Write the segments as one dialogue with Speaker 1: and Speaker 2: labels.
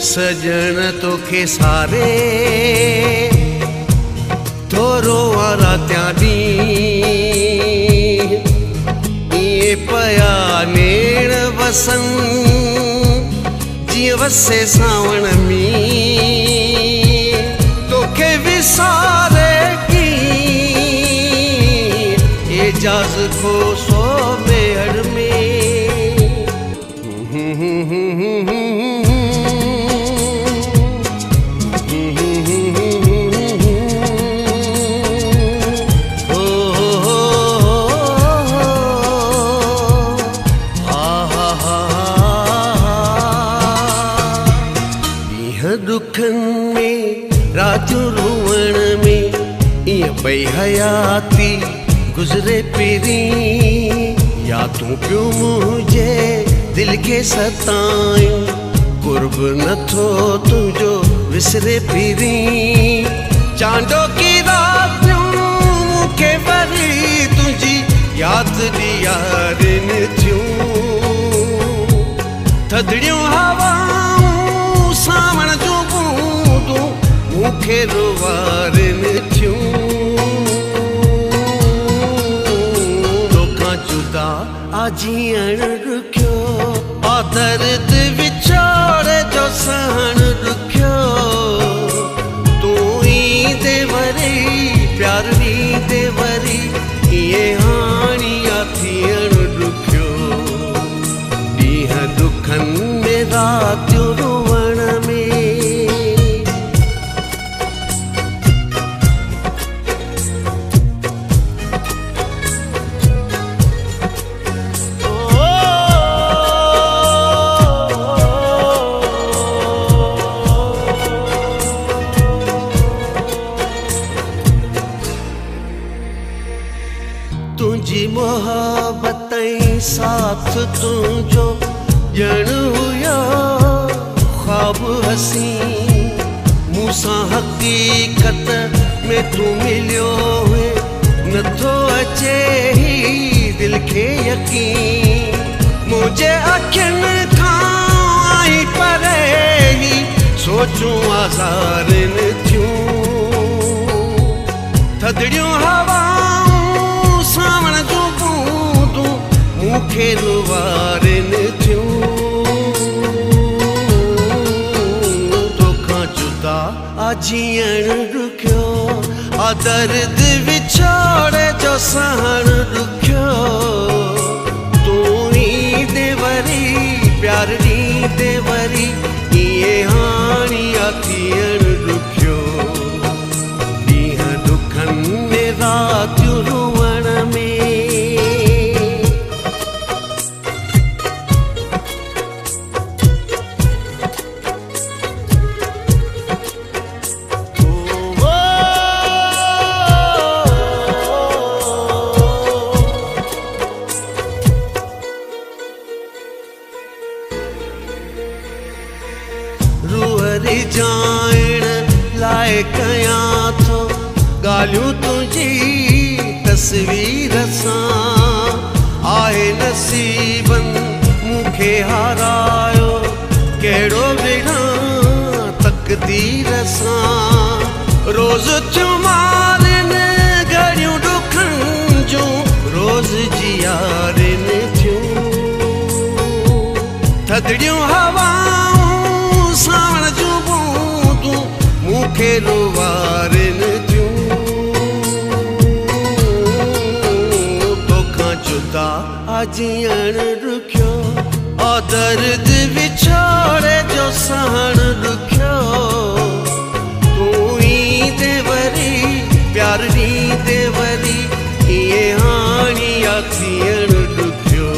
Speaker 1: सजन तोखे सारे थोरो रात्यां ॾींहुं इएं पया नेण वसन जीअं वसे सावण में तोखे विसारे कीअं एजाज़ खो सो बेहड़ में दुखन में राजू रोवण में इं बई हयाती गुजरे पिरी या तू क्यों मुझे दिल के सतायूं कुर्ब नथो तुझो विसरे पिरी चांदो की रातियूं मुखे वरी तुझी याद ॾियारिन थियूं थदड़ियूं हवाऊं सावण जूं बूंदूं मुखे रुवारिन थियूं तोखां जुदा आजीअण रुखियो आ दर्द विछोड़ जो सहण रुखियो तूं ईंदे वरी प्यार ॾींदे वरी इएं हाणिया थियण रुखियो ॾींहं दुखन में रातियूं रोवण में तुझी मोहब्बत साथ तुझो ॼण हुयो ख्वाब हसी मूसां हकीकत में तू मिलियो है नथो अचे ही दिल खे यकीन मुझे अखियुनि खां आई परे ही सोचूं आज़ारन थियूं थदड़ियूं हवाऊं सावण जूं बूंदूं मुखे रुवारिन थियूं तोखां जुदा आजीअण रुखियो आ दर्द विछोड़ जो सहण रुखियो तूं ईंदे वरी प्यार ॾींदे वरी इएं हाणिया थियण रुखियो ॾींहं दुखन में रातियूं रोवण में रूहरी जाइण लाइ कयां थो ॻाल्हियूं तुंहिंजी तस्वीर सां आहे नसीबनि मूंखे हारायो कहिड़ो विढ़ा तक़दीर सां रोज़ थियूं मारिन घड़ियूं ॾुखनि जूं रोज़ जियारिन थियूं थदड़ियूं हवाऊं सावण जूं बूंदूं मुखे रुवारिन थियूं तोखां जुदा आजीअण रुखियो आ दर्द विछोड़ जो सहण रुखियो तूं ईंदे वरी प्यार ॾींदे वरी इएं हाणिया थियण रुखियो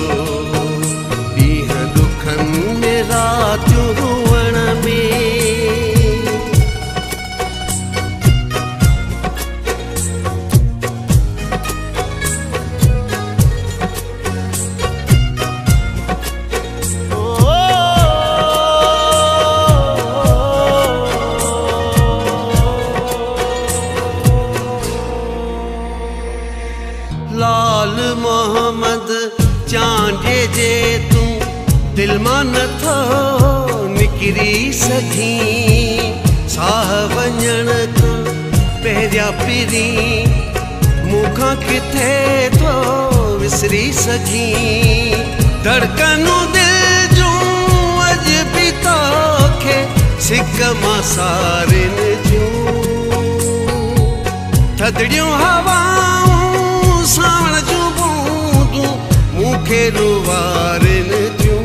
Speaker 1: ॾींहं दुखन में रातियूं रोवण में नथो निकिरी सघी साह वञण खां पहिरियां पहिरीं मूंखां किथे थो विसरी सघी धड़कनूं दिल जूं अॼु बि तोखे सिक मां सारिन जूं थधड़ियूं हवाऊं सावण जूं बूंदूं मूंखे रुवारिन जूं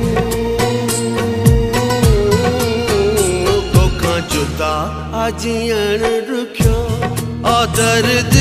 Speaker 1: तोखां जुदा आ जीअण ॾुखियो आ दर्द